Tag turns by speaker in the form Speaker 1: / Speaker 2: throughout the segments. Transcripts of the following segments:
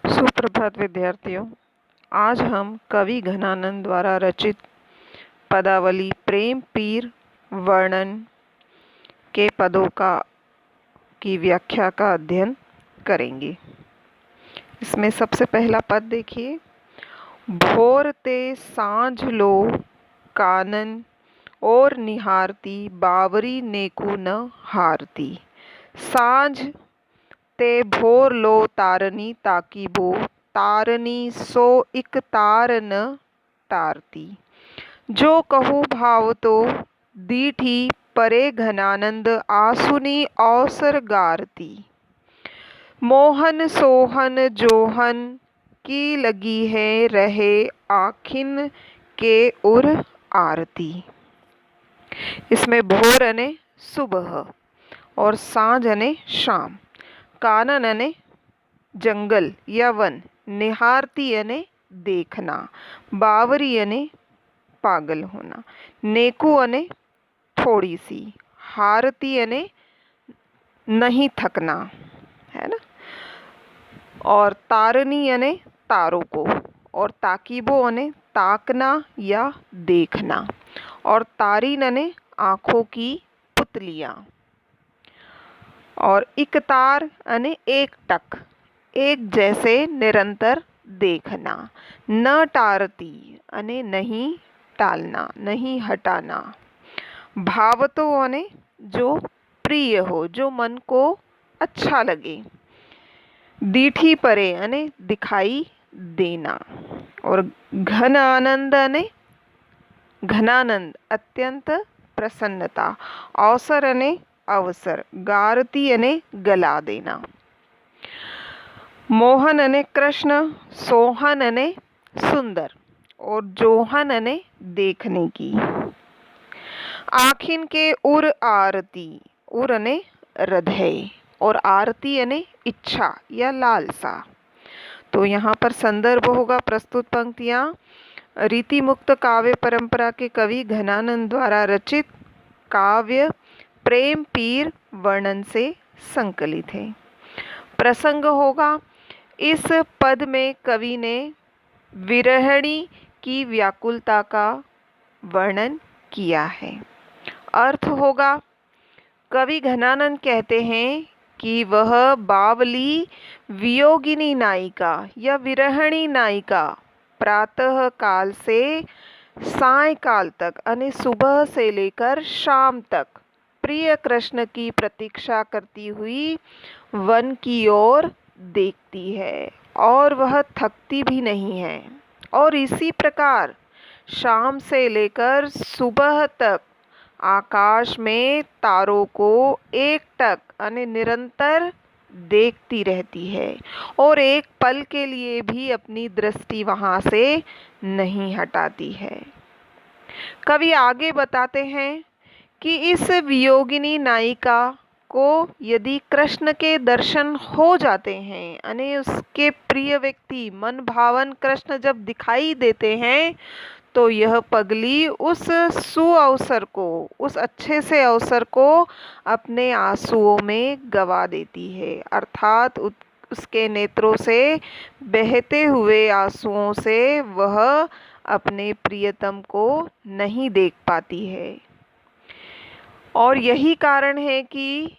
Speaker 1: सुप्रभात विद्यार्थियों। आज हम कवि घनानंद द्वारा रचित पदावली प्रेम पीर वर्णन के पदों की व्याख्या का अध्ययन करेंगे। इसमें सबसे पहला पद देखिए। भोर ते सांझ लो कानन और निहारती बावरी नेकू न हारती। सांझ ते भोर लो तारनी ताकीबो तारनी सो इक तार न तारती। जो कहूँ भाव तो दीठी परे घनानंद आसुनी अवसर गारती। मोहन सोहन जोहन की लगी है रहे आखिन के उर आरती। इसमें भोर अने सुबह और सांझ अने शाम, कानन अने जंगल या वन, निहारती अने देखना, बावरी अने पागल होना, नेकू अने थोड़ी सी, हारती अने नहीं थकना, है ना। और तारनी अने तारों को, और ताकीबो अने ताकना या देखना, और तारीन अने आँखों की पुतलियाँ, और इकतार अने एक टक, एक जैसे निरंतर देखना, न टारती अने नहीं टालना, नहीं हटाना, भावतो अने जो प्रिय हो, जो मन को अच्छा लगे, दीठी परे अने दिखाई देना, और घन आनंद अने घनानंद अत्यंत प्रसन्नता, अवसर अने अवसर, गारती अने गला देना। मोहन अने कृष्ण, सोहन अने सुंदर, और जोहन अने देखने की। आखिन के उर आरती, उर अने हृदय, और आरती अने इच्छा या लालसा। तो यहाँ पर संदर्भ होगा प्रस्तुत पंक्तियाँ रीति मुक्त काव्य परंपरा के कवि घनानंद द्वारा रचित काव्य प्रेम पीर वर्णन से संकलित है। प्रसंग होगा, इस पद में कवि ने विरहिणी की व्याकुलता का वर्णन किया है। अर्थ होगा, कवि घनानंद कहते हैं कि वह बावली वियोगिनी नायिका या विरहिणी नायिका प्रातः काल से सायंकाल तक अने सुबह से लेकर शाम तक प्रिय कृष्ण की प्रतीक्षा करती हुई वन की ओर देखती है और वह थकती भी नहीं है। और इसी प्रकार शाम से लेकर सुबह तक आकाश में तारों को एकटक अने निरंतर देखती रहती है और एक पल के लिए भी अपनी दृष्टि वहाँ से नहीं हटाती है। कवि आगे बताते हैं कि इस वियोगिनी नायिका को यदि कृष्ण के दर्शन हो जाते हैं अने उसके प्रिय व्यक्ति मन भावन कृष्ण जब दिखाई देते हैं तो यह पगली उस सुअवसर को, उस अच्छे से अवसर को अपने आंसुओं में गवा देती है। अर्थात उसके नेत्रों से बहते हुए आंसुओं से वह अपने प्रियतम को नहीं देख पाती है। और यही कारण है कि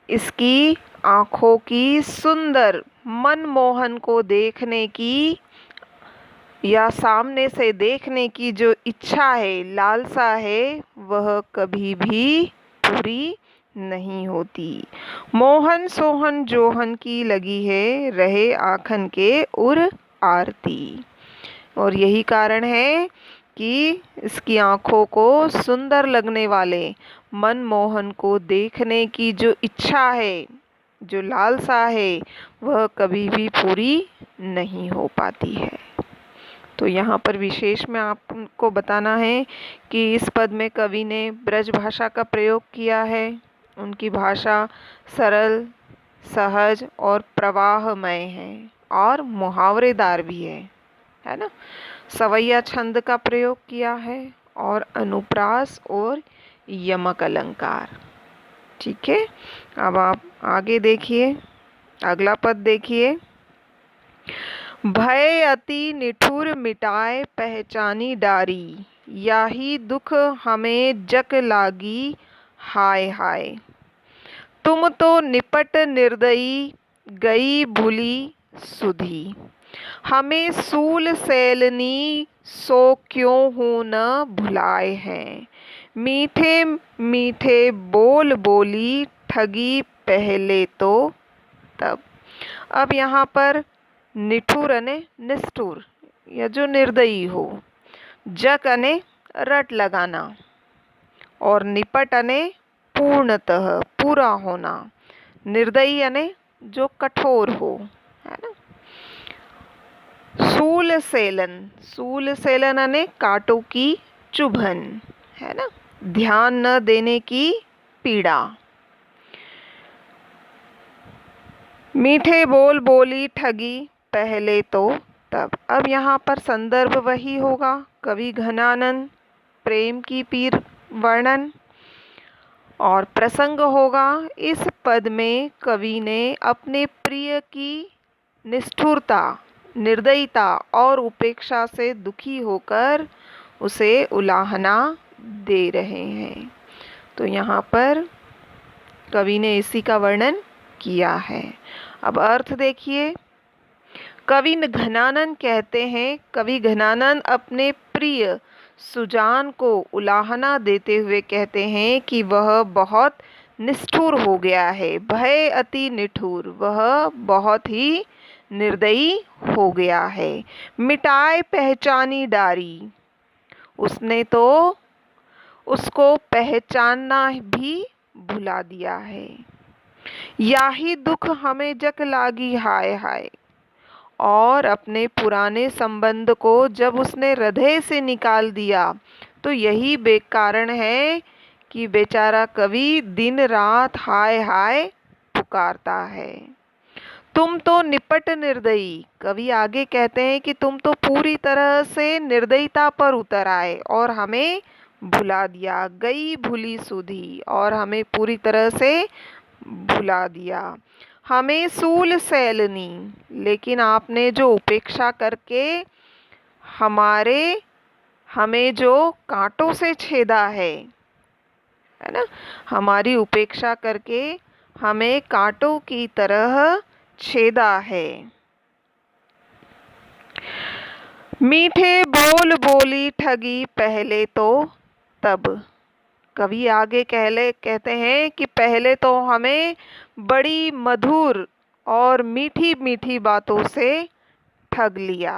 Speaker 1: इसकी आँखों की सुंदर मनमोहन को देखने की या सामने से देखने की जो इच्छा है, लालसा है, वह कभी भी पूरी नहीं होती। मोहन सोहन जोहन की लगी है रहे आखन के उर आरती। और यही कारण है कि इसकी आँखों को सुंदर लगने वाले मनमोहन को देखने की जो इच्छा है, जो लालसा है, वह कभी भी पूरी नहीं हो पाती है। तो यहाँ पर विशेष में आपको बताना है कि इस पद में कवि ने ब्रज भाषा का प्रयोग किया है। उनकी भाषा सरल, सहज और प्रवाहमय है और मुहावरेदार भी है ना। सवैया छंद का प्रयोग किया है और अनुप्रास और यमक अलंकार। ठीक है, अब आप आगे देखिए, अगला पद देखिए। भय अति निठुर मिटाए पहचानी डारी, याही दुख हमें जक लागी हाय हाय। तुम तो निपट निर्दयी गई भूली सुधी, हमें सूल सैलनी सो क्यों हूँ न भुलाए हैं। मीठे मीठे बोल बोली ठगी पहले तो तब। अब यहाँ पर निठुर अने निष्ठुर या जो निर्दयी हो, जक अने रट लगाना, और निपट अने पूर्णतः पूरा होना, निर्दयी अने जो कठोर हो, है ना। सूल सेलन अने कांटों की चुभन, है ना, ध्यान न देने की पीड़ा। मीठे बोल बोली ठगी पहले तो तब। अब यहाँ पर संदर्भ वही होगा, कवि घनानंद, प्रेम की पीर वर्णन, और प्रसंग होगा इस पद में कवि ने अपने प्रिय की निष्ठुरता, निर्दयता और उपेक्षा से दुखी होकर उसे उलाहना दे रहे हैं। तो यहाँ पर कवि ने इसी का वर्णन किया है। अब अर्थ देखिए, कवि घनानंद कहते हैं, कवि घनानंद अपने प्रिय सुजान को उलाहना देते हुए कहते हैं कि वह बहुत निष्ठुर हो गया है। भय अति निठुर, वह बहुत ही निर्दयी हो गया है। मिटाए पहचानी डारी, उसने तो उसको पहचानना भी भुला दिया है। याही दुख हमें जक लागी हाय हाय, और अपने पुराने संबंध को जब उसने हृदय से निकाल दिया तो यही कारण है कि बेचारा कवि दिन रात हाय हाय पुकारता है। तुम तो निपट निर्दयी, कवि आगे कहते हैं कि तुम तो पूरी तरह से निर्दयता पर उतर आए और हमें भुला दिया। गई भूली सुधी, और हमें पूरी तरह से भुला दिया। हमें सूल सैलनी, लेकिन आपने जो उपेक्षा करके हमें जो कांटों से छेदा है ना, हमारी उपेक्षा करके हमें कांटों की तरह छेदा है। मीठे बोल बोली ठगी पहले तो तब, कवि आगे कहते हैं कि पहले तो हमें बड़ी मधुर और मीठी मीठी बातों से ठग लिया।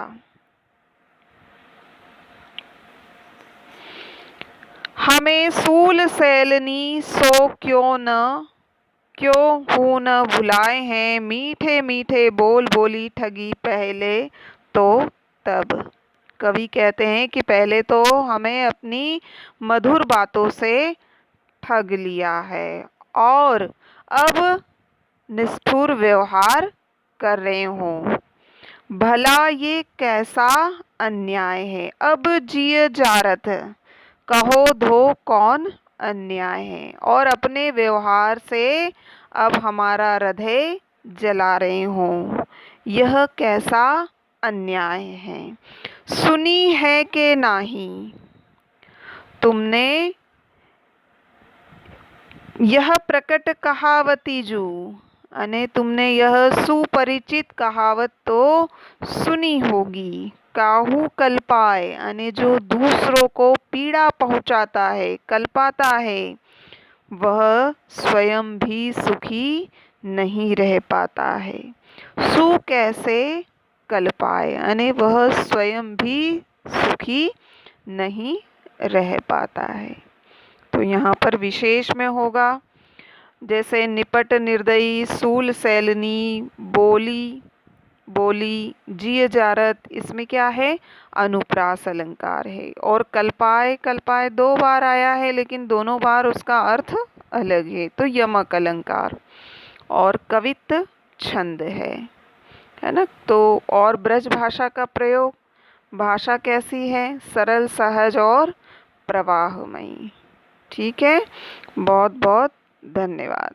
Speaker 1: हमें सूल सैलनी सो क्यों हूँ न भुलाए हैं। मीठे मीठे बोल बोली ठगी पहले तो तब, कवि कहते हैं कि पहले तो हमें अपनी मधुर बातों से ठग लिया है और अब निष्ठुर व्यवहार कर रहे हो। भला ये कैसा अन्याय है, अब जिय जारत, कहो धो कौन अन्याय है। और अपने व्यवहार से अब हमारा हृदय जला रहे हो, यह कैसा अन्याय है। सुनी है कि नाही, तुमने यह प्रकट कहावती जू, अने तुमने यह सुपरिचित कहावत तो सुनी होगी। काहू कल्पाए, अने जो दूसरों को पीड़ा पहुंचाता है, कल्पाता है, वह स्वयं भी सुखी नहीं रह पाता है। सु कैसे कल्पाए, अने वह स्वयं भी सुखी नहीं रह पाता है। तो यहाँ पर विशेष में होगा, जैसे निपट निर्दयी, सूल सैलनी, बोली, जिय जारत, इसमें क्या है, अनुप्रास अलंकार है। और कल्पाए 2 बार आया है, लेकिन दोनों बार उसका अर्थ अलग है, तो यमक अलंकार। और कवित्त छंद है ना। तो और ब्रज भाषा का प्रयोग, भाषा कैसी है, सरल, सहज और प्रवाहमयी। ठीक है, बहुत बहुत धन्यवाद।